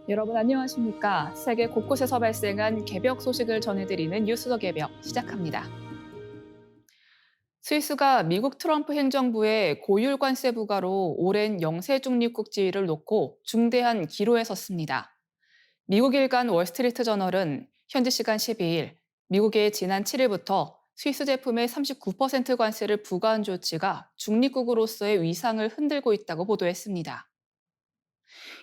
여러분 안녕하십니까? 세계 곳곳에서 발생한 개벽 소식을 전해드리는 뉴스 더 개벽 시작합니다. 스위스가 미국 트럼프 행정부의 고율 관세 부과로 오랜 영세 중립국 지위를 놓고 중대한 기로에 섰습니다. 미국 일간 월스트리트 저널은 현지 시간 12일 미국의 지난 7일부터 스위스 제품에 39% 관세를 부과한 조치가 중립국으로서의 위상을 흔들고 있다고 보도했습니다.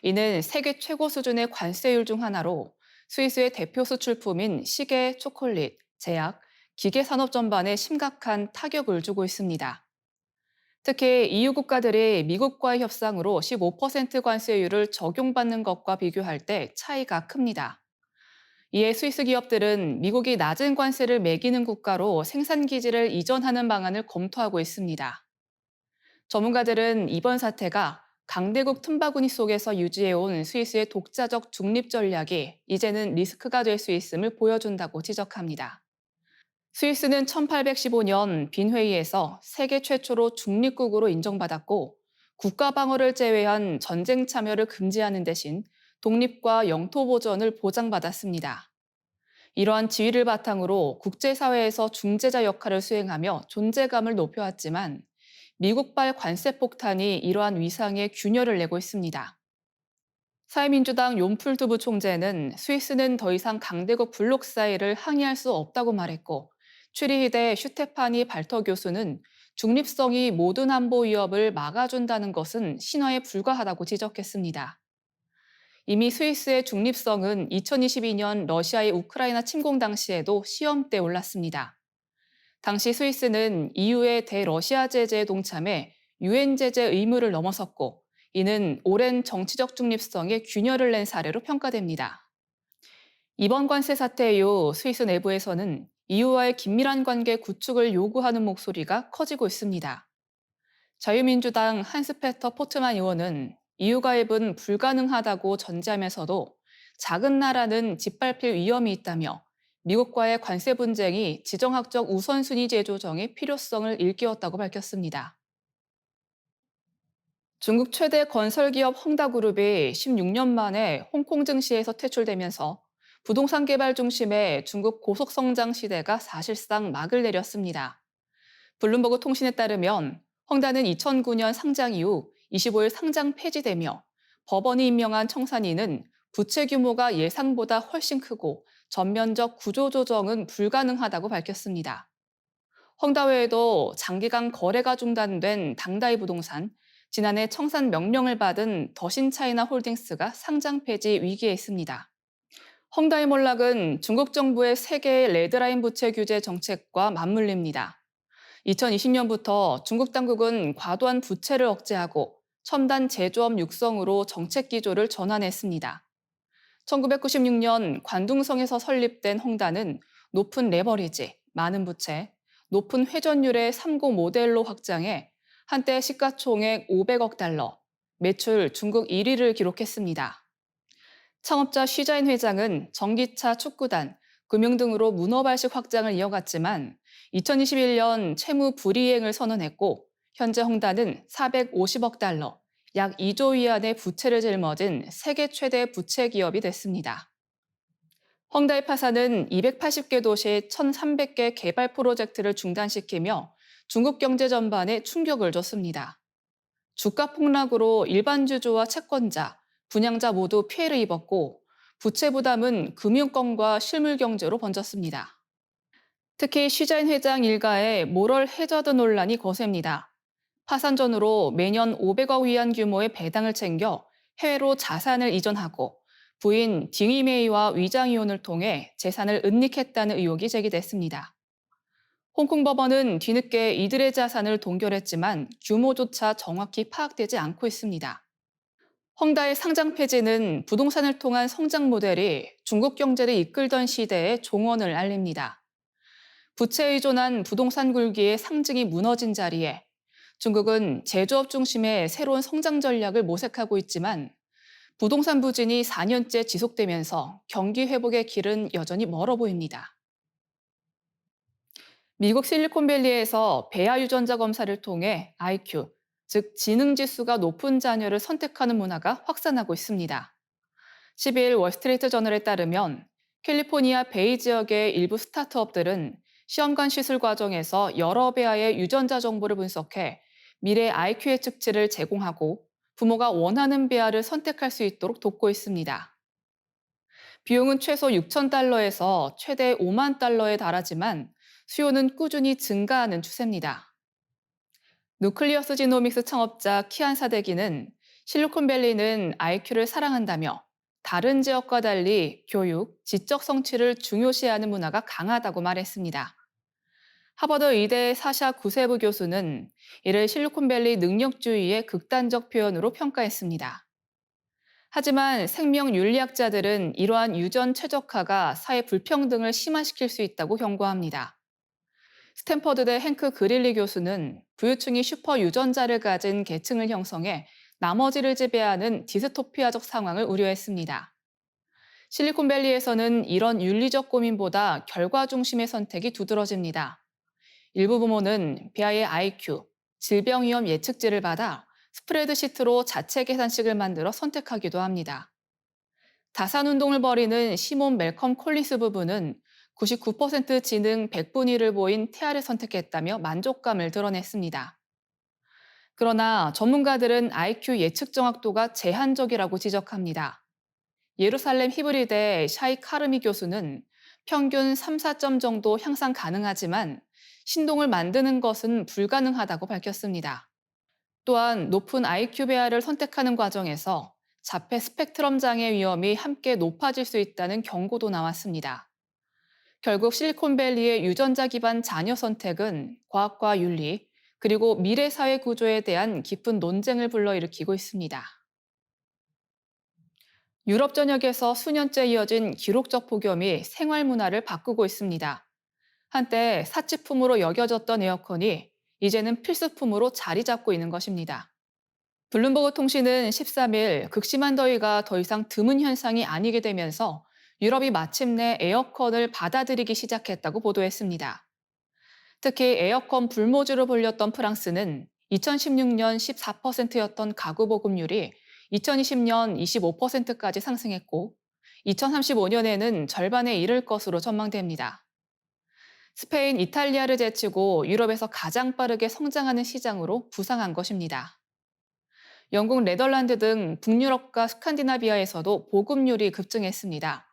이는 세계 최고 수준의 관세율 중 하나로 스위스의 대표 수출품인 시계, 초콜릿, 제약, 기계 산업 전반에 심각한 타격을 주고 있습니다. 특히 EU 국가들이 미국과의 협상으로 15% 관세율을 적용받는 것과 비교할 때 차이가 큽니다. 이에 스위스 기업들은 미국이 낮은 관세를 매기는 국가로 생산 기지를 이전하는 방안을 검토하고 있습니다. 전문가들은 이번 사태가 강대국 틈바구니 속에서 유지해온 스위스의 독자적 중립 전략이 이제는 리스크가 될 수 있음을 보여준다고 지적합니다. 스위스는 1815년 빈회의에서 세계 최초로 중립국으로 인정받았고 국가 방어를 제외한 전쟁 참여를 금지하는 대신 독립과 영토 보전을 보장받았습니다. 이러한 지위를 바탕으로 국제사회에서 중재자 역할을 수행하며 존재감을 높여왔지만 미국발 관세 폭탄이 이러한 위상에 균열을 내고 있습니다. 사회민주당 욤풀두 부총재는 스위스는 더 이상 강대국 블록 사이를 항의할 수 없다고 말했고, 추리히대 슈테파니 발터 교수는 중립성이 모든 안보 위협을 막아준다는 것은 신화에 불과하다고 지적했습니다. 이미 스위스의 중립성은 2022년 러시아의 우크라이나 침공 당시에도 시험대에 올랐습니다. 당시 스위스는 EU의 대러시아 제재에 동참해 유엔 제재 의무를 넘어섰고, 이는 오랜 정치적 중립성에 균열을 낸 사례로 평가됩니다. 이번 관세 사태 이후 스위스 내부에서는 EU와의 긴밀한 관계 구축을 요구하는 목소리가 커지고 있습니다. 자유민주당 한스페터 포트만 의원은 EU 가입은 불가능하다고 전제하면서도 작은 나라는 짓밟힐 위험이 있다며 미국과의 관세 분쟁이 지정학적 우선순위 재조정의 필요성을 일깨웠다고 밝혔습니다. 중국 최대 건설기업 헝다그룹이 16년 만에 홍콩 증시에서 퇴출되면서 부동산 개발 중심의 중국 고속성장 시대가 사실상 막을 내렸습니다. 블룸버그 통신에 따르면 헝다는 2009년 상장 이후 25일 상장 폐지되며 법원이 임명한 청산인은 부채 규모가 예상보다 훨씬 크고 전면적 구조조정은 불가능하다고 밝혔습니다. 헝다 외에도 장기간 거래가 중단된 당다이 부동산, 지난해 청산 명령을 받은 더신차이나 홀딩스가 상장 폐지 위기에 있습니다. 헝다의 몰락은 중국 정부의 세계의 레드라인 부채 규제 정책과 맞물립니다. 2020년부터 중국 당국은 과도한 부채를 억제하고 첨단 제조업 육성으로 정책 기조를 전환했습니다. 1996년 관둥성에서 설립된 헝다는 높은 레버리지, 많은 부채, 높은 회전율의 3고 모델로 확장해 한때 시가총액 500억 달러, 매출 중국 1위를 기록했습니다. 창업자 쉬자인 회장은 전기차, 축구단, 금융 등으로 문어발식 확장을 이어갔지만 2021년 채무 불이행을 선언했고 현재 헝다는 450억 달러, 약 2조 위안의 부채를 짊어진 세계 최대 부채 기업이 됐습니다. 헝다의 파산은 280개 도시 1,300개 개발 프로젝트를 중단시키며 중국 경제 전반에 충격을 줬습니다. 주가 폭락으로 일반 주주와 채권자, 분양자 모두 피해를 입었고 부채 부담은 금융권과 실물 경제로 번졌습니다. 특히 쉬자인 회장 일가의 모럴 해저드 논란이 거셉니다. 파산 전후로 매년 500억 위안 규모의 배당을 챙겨 해외로 자산을 이전하고 부인 딩이메이와 위장 이혼을 통해 재산을 은닉했다는 의혹이 제기됐습니다. 홍콩 법원은 뒤늦게 이들의 자산을 동결했지만 규모조차 정확히 파악되지 않고 있습니다. 헝다의 상장 폐지는 부동산을 통한 성장 모델이 중국 경제를 이끌던 시대의 종언을 알립니다. 부채에 의존한 부동산 굴기의 상징이 무너진 자리에 중국은 제조업 중심의 새로운 성장 전략을 모색하고 있지만 부동산 부진이 4년째 지속되면서 경기 회복의 길은 여전히 멀어 보입니다. 미국 실리콘밸리에서 배아 유전자 검사를 통해 IQ, 즉 지능 지수가 높은 자녀를 선택하는 문화가 확산하고 있습니다. 12일 월스트리트 저널에 따르면 캘리포니아 베이 지역의 일부 스타트업들은 시험관 시술 과정에서 여러 배아의 유전자 정보를 분석해 미래 IQ 예측치를 제공하고 부모가 원하는 배아를 선택할 수 있도록 돕고 있습니다. 비용은 최소 6,000달러에서 최대 5만 달러에 달하지만 수요는 꾸준히 증가하는 추세입니다. 누클리어스 지노믹스 창업자 키안 사대기는 실리콘밸리는 IQ를 사랑한다며 다른 지역과 달리 교육, 지적 성취를 중요시하는 문화가 강하다고 말했습니다. 하버드 의대 사샤 구세부 교수는 이를 실리콘밸리 능력주의의 극단적 표현으로 평가했습니다. 하지만 생명윤리학자들은 이러한 유전 최적화가 사회 불평등을 심화시킬 수 있다고 경고합니다. 스탠퍼드대 행크 그릴리 교수는 부유층이 슈퍼 유전자를 가진 계층을 형성해 나머지를 지배하는 디스토피아적 상황을 우려했습니다. 실리콘밸리에서는 이런 윤리적 고민보다 결과 중심의 선택이 두드러집니다. 일부 부모는 배아의 IQ, 질병 위험 예측지를 받아 스프레드시트로 자체 계산식을 만들어 선택하기도 합니다. 다산 운동을 벌이는 시몬 멜컴 콜린스 부부는 99% 지능 100분위를 보인 태아를 선택했다며 만족감을 드러냈습니다. 그러나 전문가들은 IQ 예측 정확도가 제한적이라고 지적합니다. 예루살렘 히브리대 샤이 카르미 교수는 평균 3, 4점 정도 향상 가능하지만 신동을 만드는 것은 불가능하다고 밝혔습니다. 또한 높은 IQ 배아를 선택하는 과정에서 자폐 스펙트럼 장애 위험이 함께 높아질 수 있다는 경고도 나왔습니다. 결국 실리콘밸리의 유전자 기반 자녀 선택은 과학과 윤리, 그리고 미래 사회 구조에 대한 깊은 논쟁을 불러일으키고 있습니다. 유럽 전역에서 수년째 이어진 기록적 폭염이 생활 문화를 바꾸고 있습니다. 한때 사치품으로 여겨졌던 에어컨이 이제는 필수품으로 자리 잡고 있는 것입니다. 블룸버그 통신은 13일 극심한 더위가 더 이상 드문 현상이 아니게 되면서 유럽이 마침내 에어컨을 받아들이기 시작했다고 보도했습니다. 특히 에어컨 불모지로 불렸던 프랑스는 2016년 14%였던 가구 보급률이 2020년 25%까지 상승했고 2035년에는 절반에 이를 것으로 전망됩니다. 스페인, 이탈리아를 제치고 유럽에서 가장 빠르게 성장하는 시장으로 부상한 것입니다. 영국, 네덜란드 등 북유럽과 스칸디나비아에서도 보급률이 급증했습니다.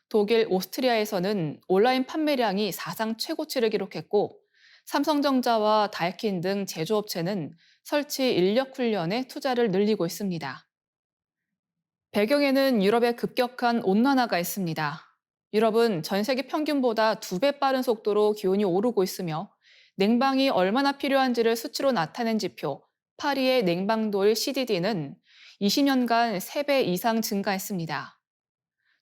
독일, 오스트리아에서는 온라인 판매량이 사상 최고치를 기록했고 삼성전자와 다이킨 등 제조업체는 설치 인력 훈련에 투자를 늘리고 있습니다. 배경에는 유럽의 급격한 온난화가 있습니다. 유럽은 전 세계 평균보다 2배 빠른 속도로 기온이 오르고 있으며 냉방이 얼마나 필요한지를 수치로 나타낸 지표 파리의 냉방도일 CDD는 20년간 3배 이상 증가했습니다.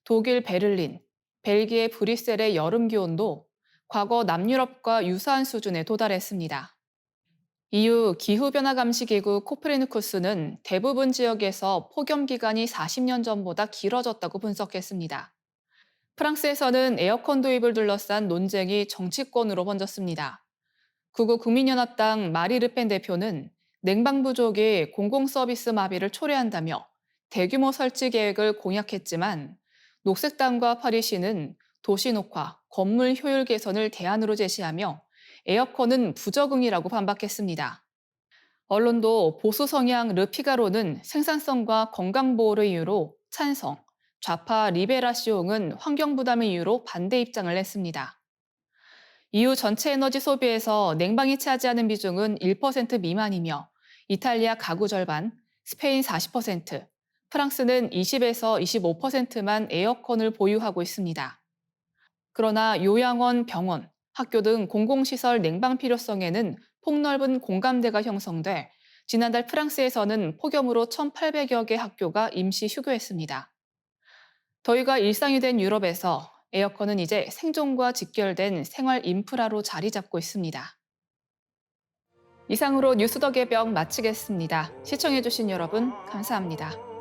독일 베를린, 벨기에 브뤼셀의 여름 기온도 과거 남유럽과 유사한 수준에 도달했습니다. EU 기후변화 감시기구 코프르니쿠스는 대부분 지역에서 폭염 기간이 40년 전보다 길어졌다고 분석했습니다. 프랑스에서는 에어컨 도입을 둘러싼 논쟁이 정치권으로 번졌습니다. 극우 국민연합당 마리 르펜 대표는 냉방 부족이 공공서비스 마비를 초래한다며 대규모 설치 계획을 공약했지만 녹색당과 파리시는 도시 녹화, 건물 효율 개선을 대안으로 제시하며 에어컨은 부적응이라고 반박했습니다. 언론도 보수 성향 르피가로는 생산성과 건강보호를 이유로 찬성, 좌파 리베라시옹은 환경 부담을 이유로 반대 입장을 냈습니다. EU 전체 에너지 소비에서 냉방이 차지하는 비중은 1% 미만이며 이탈리아 가구 절반, 스페인 40%, 프랑스는 20에서 25%만 에어컨을 보유하고 있습니다. 그러나 요양원, 병원, 학교 등 공공시설 냉방 필요성에는 폭넓은 공감대가 형성돼 지난달 프랑스에서는 폭염으로 1,800여 개 학교가 임시 휴교했습니다. 더위가 일상이 된 유럽에서 에어컨은 이제 생존과 직결된 생활 인프라로 자리 잡고 있습니다. 이상으로 뉴스 더 개병 마치겠습니다. 시청해주신 여러분 감사합니다.